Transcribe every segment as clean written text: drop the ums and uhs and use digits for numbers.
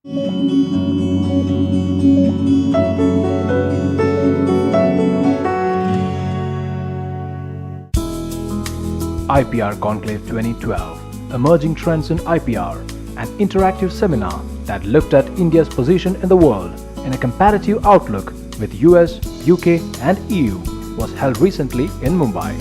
IPR Conclave 2012 Emerging Trends in IPR, an interactive seminar that looked at India's position in the world in a comparative outlook with US, UK and EU, was held recently in Mumbai.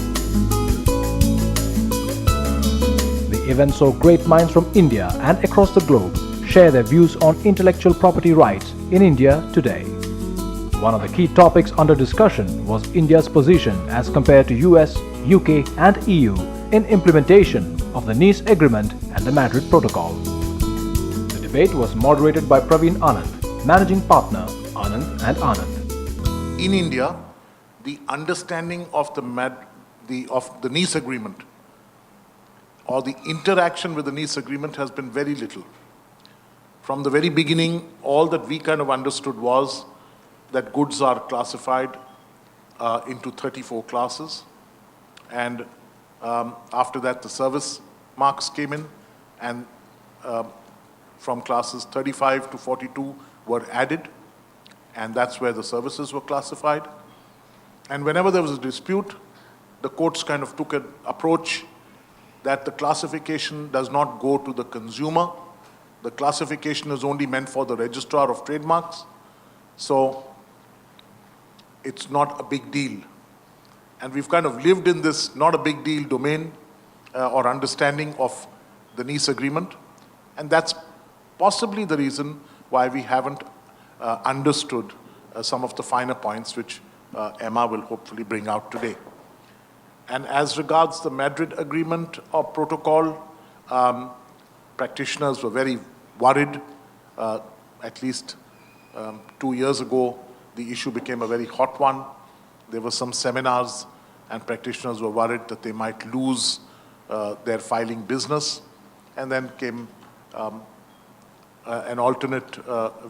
The event saw great minds from India and across the globe share their views on intellectual property rights in India today. One of the key topics under discussion was India's position as compared to US, UK and EU in implementation of the Nice Agreement and the Madrid Protocol. The debate was moderated by Praveen Anand, Managing Partner, Anand & Anand. In India, the understanding of the Nice Agreement or the interaction with the Nice Agreement has been very little. From the very beginning, all that we kind of understood was that goods are classified into 34 classes, and after that the service marks came in, and from classes 35 to 42 were added, and that's where the services were classified. And whenever there was a dispute, the courts kind of took an approach that the classification does not go to the consumer. The classification is only meant for the registrar of trademarks, so it's not a big deal. And we've kind of lived in this not a big deal domain or understanding of the Nice Agreement, and that's possibly the reason why we haven't understood some of the finer points which Emma will hopefully bring out today. And as regards the Madrid Agreement or Protocol, practitioners were very worried. At least 2 years ago, the issue became a very hot one. There were some seminars and practitioners were worried that they might lose their filing business. And then came an alternate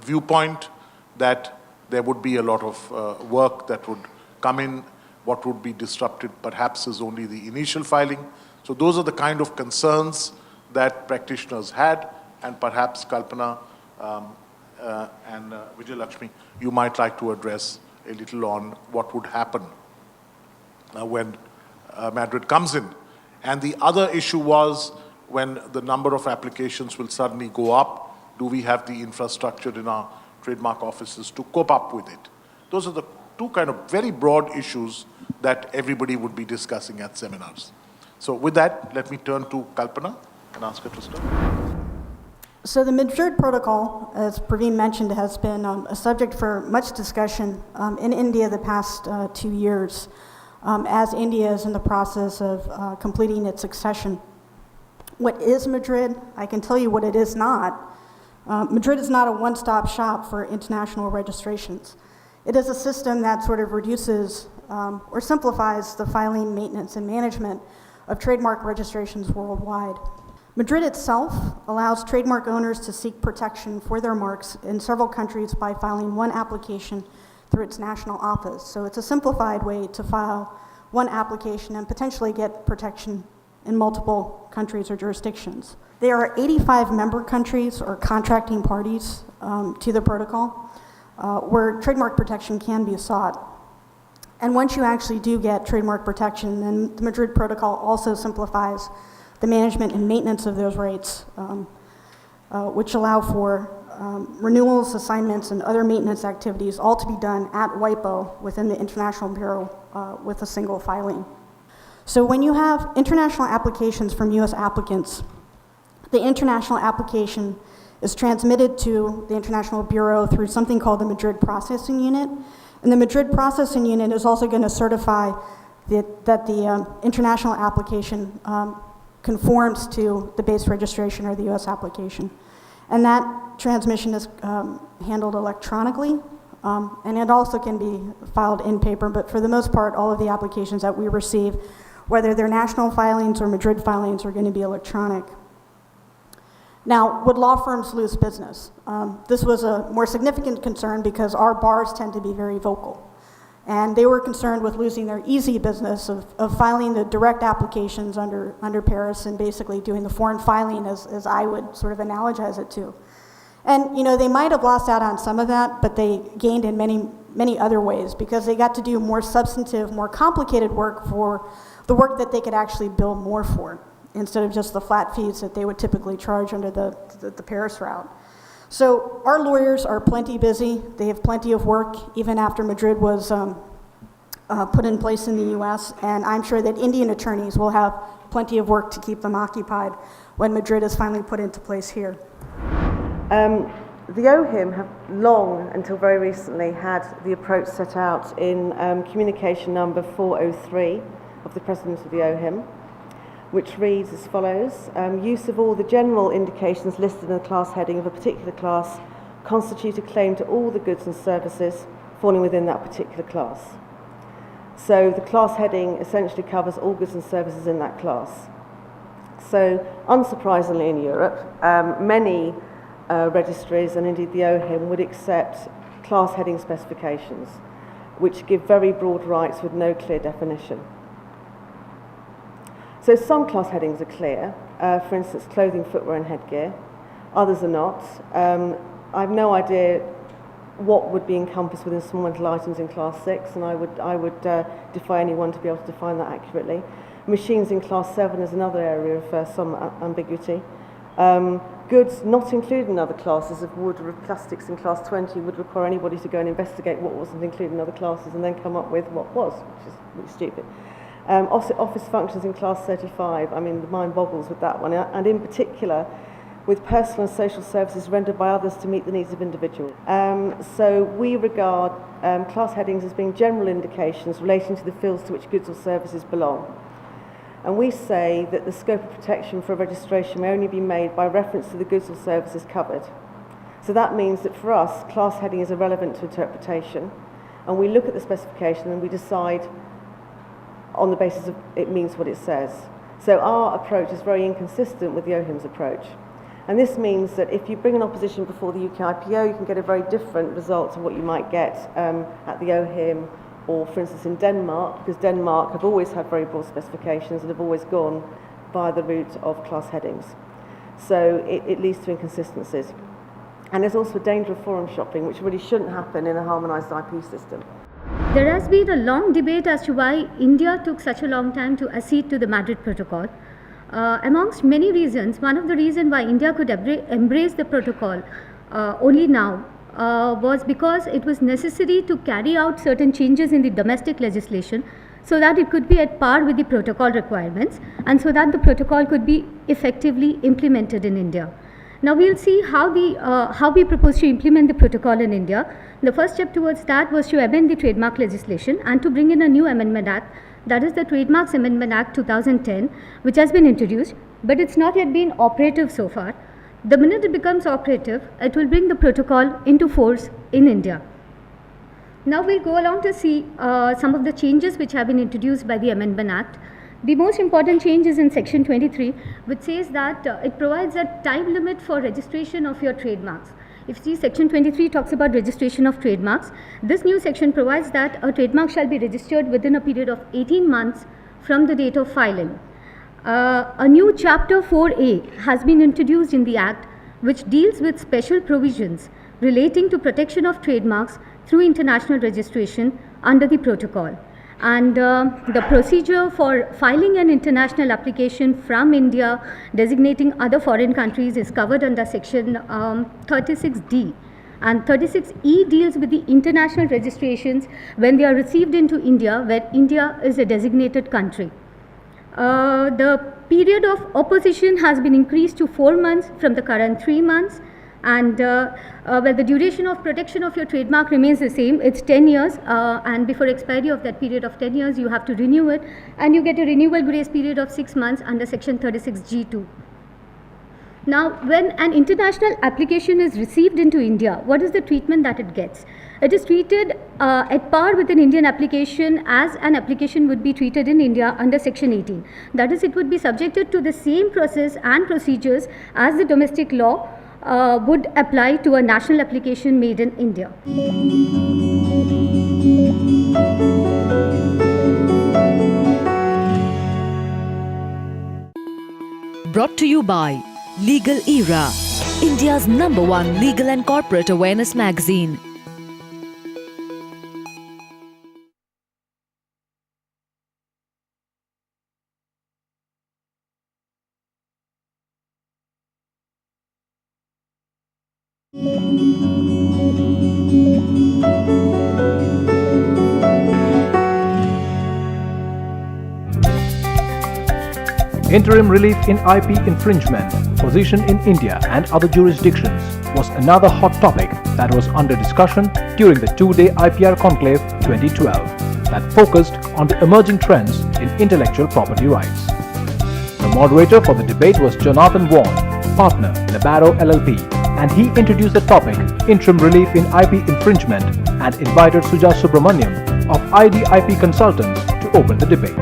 viewpoint that there would be a lot of work that would come in. What would be disrupted perhaps is only the initial filing. So those are the kind of concerns that practitioners had, and perhaps Kalpana and Vijay Lakshmi, you might like to address a little on what would happen when Madrid comes in. And the other issue was when the number of applications will suddenly go up, do we have the infrastructure in our trademark offices to cope up with it? Those are the two kind of very broad issues that everybody would be discussing at seminars. So with that, let me turn to Kalpana and ask her to start. So the Madrid Protocol, as Praveen mentioned, has been a subject for much discussion in India the past 2 years, as India is in the process of completing its accession. What is Madrid? I can tell you what it is not. Madrid is not a one-stop shop for international registrations. It is a system that sort of reduces or simplifies the filing, maintenance, and management of trademark registrations worldwide. Madrid itself allows trademark owners to seek protection for their marks in several countries by filing one application through its national office. So it's a simplified way to file one application and potentially get protection in multiple countries or jurisdictions. There are 85 member countries or contracting parties to the protocol where trademark protection can be sought. And once you actually do get trademark protection, then the Madrid Protocol also simplifies the management and maintenance of those rights, which allow for renewals, assignments, and other maintenance activities, all to be done at WIPO within the International Bureau with a single filing. So when you have international applications from US applicants, the international application is transmitted to the International Bureau through something called the Madrid Processing Unit. And the Madrid Processing Unit is also going to certify that the international application conforms to the base registration or the US application. And that transmission is handled electronically, and it also can be filed in paper, but for the most part, all of the applications that we receive, whether they're national filings or Madrid filings, are going to be electronic. Now, would law firms lose business? This was a more significant concern because our bars tend to be very vocal. And they were concerned with losing their easy business of filing the direct applications under Paris and basically doing the foreign filing as I would sort of analogize it to. And, they might have lost out on some of that, but they gained in many, many other ways because they got to do more substantive, more complicated work for the work that they could actually bill more for, instead of just the flat fees that they would typically charge under the Paris route. So our lawyers are plenty busy. They have plenty of work, even after Madrid was put in place in the US, and I'm sure that Indian attorneys will have plenty of work to keep them occupied when Madrid is finally put into place here. The OHIM have long, until very recently, had the approach set out in communication number 403 of the President of the OHIM, which reads as follows: use of all the general indications listed in the class heading of a particular class constitute a claim to all the goods and services falling within that particular class. So the class heading essentially covers all goods and services in that class. So unsurprisingly in Europe, many registries and indeed the OHIM would accept class heading specifications, which give very broad rights with no clear definition. So some class headings are clear, for instance clothing, footwear and headgear. Others are not. I have no idea what would be encompassed within small metal items in class 6, and I would defy anyone to be able to define that accurately. Machines in class 7 is another area of some ambiguity. Goods not included in other classes of wood or of plastics in class 20 would require anybody to go and investigate what wasn't included in other classes and then come up with what was, which is really stupid. Office functions in class 35, I mean, the mind boggles with that one, and in particular with personal and social services rendered by others to meet the needs of individuals. So we regard class headings as being general indications relating to the fields to which goods or services belong. And we say that the scope of protection for a registration may only be made by reference to the goods or services covered. So that means that for us, class heading is irrelevant to interpretation, and we look at the specification and we decide on the basis of it means what it says. So our approach is very inconsistent with the OHIM's approach. And this means that if you bring an opposition before the UK IPO, you can get a very different result to what you might get at the OHIM, or for instance in Denmark, because Denmark have always had very broad specifications and have always gone via the route of class headings. So it leads to inconsistencies. And there's also a danger of forum shopping, which really shouldn't happen in a harmonised IP system. There has been a long debate as to why India took such a long time to accede to the Madrid Protocol. Amongst many reasons, one of the reasons why India could embrace the protocol only now was because it was necessary to carry out certain changes in the domestic legislation so that it could be at par with the protocol requirements and so that the protocol could be effectively implemented in India. Now we'll see how we propose to implement the protocol in India. The first step towards that was to amend the trademark legislation and to bring in a new amendment act, that is the Trademarks Amendment Act 2010, which has been introduced, but it's not yet been operative so far. The minute it becomes operative, it will bring the protocol into force in India. Now we'll go along to see some of the changes which have been introduced by the Amendment Act. The most important change is in section 23, which says that it provides a time limit for registration of your trademarks. If you see, section 23 talks about registration of trademarks. This new section provides that a trademark shall be registered within a period of 18 months from the date of filing. A new chapter 4A has been introduced in the Act, which deals with special provisions relating to protection of trademarks through international registration under the protocol. And the procedure for filing an international application from India designating other foreign countries is covered under section 36D. And 36E deals with the international registrations when they are received into India, where India is a designated country. The period of opposition has been increased to 4 months from the current 3 months. And where the duration of protection of your trademark remains the same, it's 10 years, and before expiry of that period of 10 years, you have to renew it, and you get a renewal grace period of 6 months under section 36G2. Now, when an international application is received into India, what is the treatment that it gets? It is treated at par with an Indian application as an application would be treated in India under section 18. That is, it would be subjected to the same process and procedures as the domestic law would apply to a national application made in India. Brought to you by Legal Era. India's #1 legal and corporate awareness magazine. Interim relief in IP infringement, position in India and other jurisdictions was another hot topic that was under discussion during the two-day IPR Conclave 2012 that focused on the emerging trends in intellectual property rights. The moderator for the debate was Jonathan Vaughan, partner in Labaro LLP, and he introduced the topic interim relief in IP infringement and invited Suja Subramaniam of ID IP Consultants to open the debate.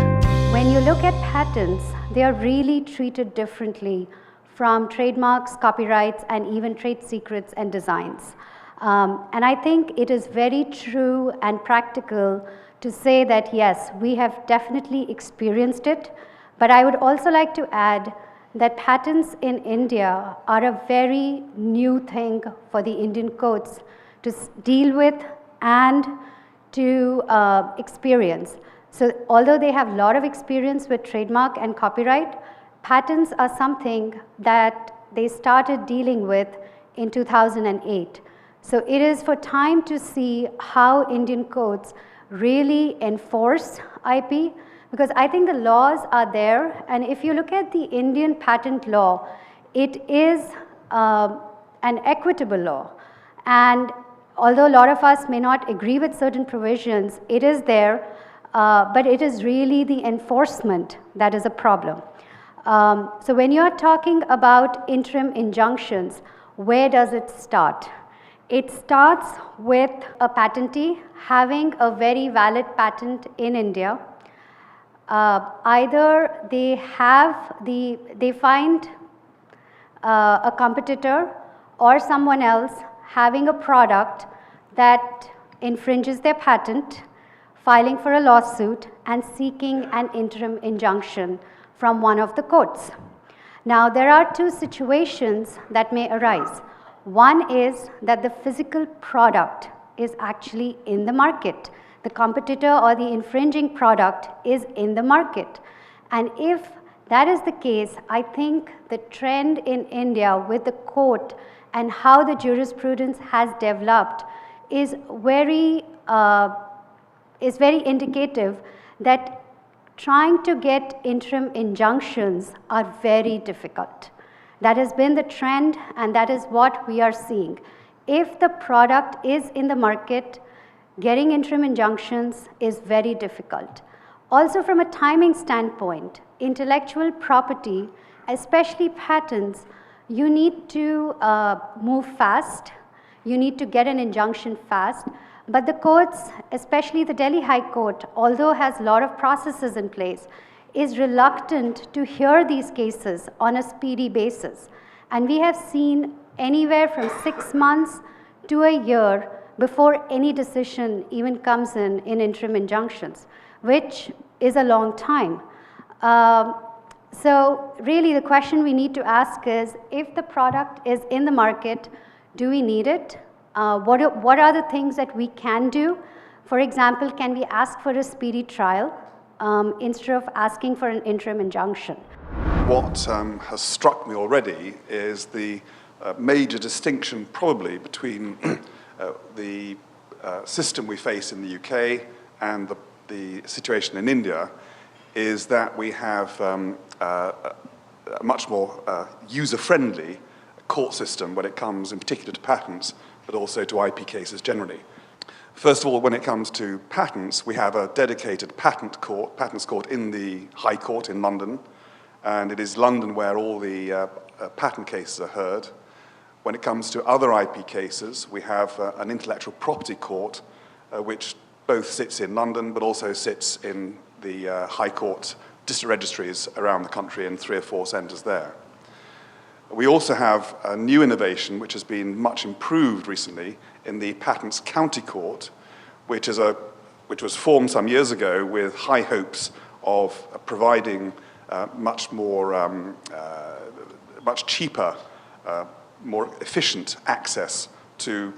When you look at patents, they are really treated differently from trademarks, copyrights, and even trade secrets and designs. And I think it is very true and practical to say that yes, we have definitely experienced it, but I would also like to add that patents in India are a very new thing for the Indian courts to deal with and to experience. So although they have a lot of experience with trademark and copyright, patents are something that they started dealing with in 2008. So it is for time to see how Indian courts really enforce IP, because I think the laws are there, and if you look at the Indian patent law, it is an equitable law. And although a lot of us may not agree with certain provisions, it is there. But it is really the enforcement that is a problem. So when you're talking about interim injunctions, where does it start? It starts with a patentee having a very valid patent in India. Either they find a competitor or someone else having a product that infringes their patent, filing for a lawsuit and seeking an interim injunction from one of the courts. Now, there are two situations that may arise. One is that the physical product is actually in the market. The competitor or the infringing product is in the market. And if that is the case, I think the trend in India with the court and how the jurisprudence has developed is very indicative that trying to get interim injunctions are very difficult. That has been the trend, and that is what we are seeing. If the product is in the market, getting interim injunctions is very difficult. Also, from a timing standpoint, intellectual property, especially patents, you need to move fast. You need to get an injunction fast. But the courts, especially the Delhi High Court, although has a lot of processes in place, is reluctant to hear these cases on a speedy basis. And we have seen anywhere from 6 months to a year before any decision even comes in interim injunctions, which is a long time. So really the question we need to ask is, if the product is in the market, do we need it? What are the things that we can do? For example, can we ask for a speedy trial instead of asking for an interim injunction? What has struck me already is the major distinction probably between the system we face in the UK and the situation in India is that we have a much more user-friendly court system when it comes in particular to patents, but also to IP cases generally. First of all, when it comes to patents, we have a dedicated patents court in the High Court in London, and it is London where all the patent cases are heard. When it comes to other IP cases, we have an intellectual property court, which both sits in London, but also sits in the High Court district registries around the country in 3 or 4 centres there. We also have a new innovation which has been much improved recently in the Patents County Court, which was formed some years ago with high hopes of providing much cheaper more efficient access to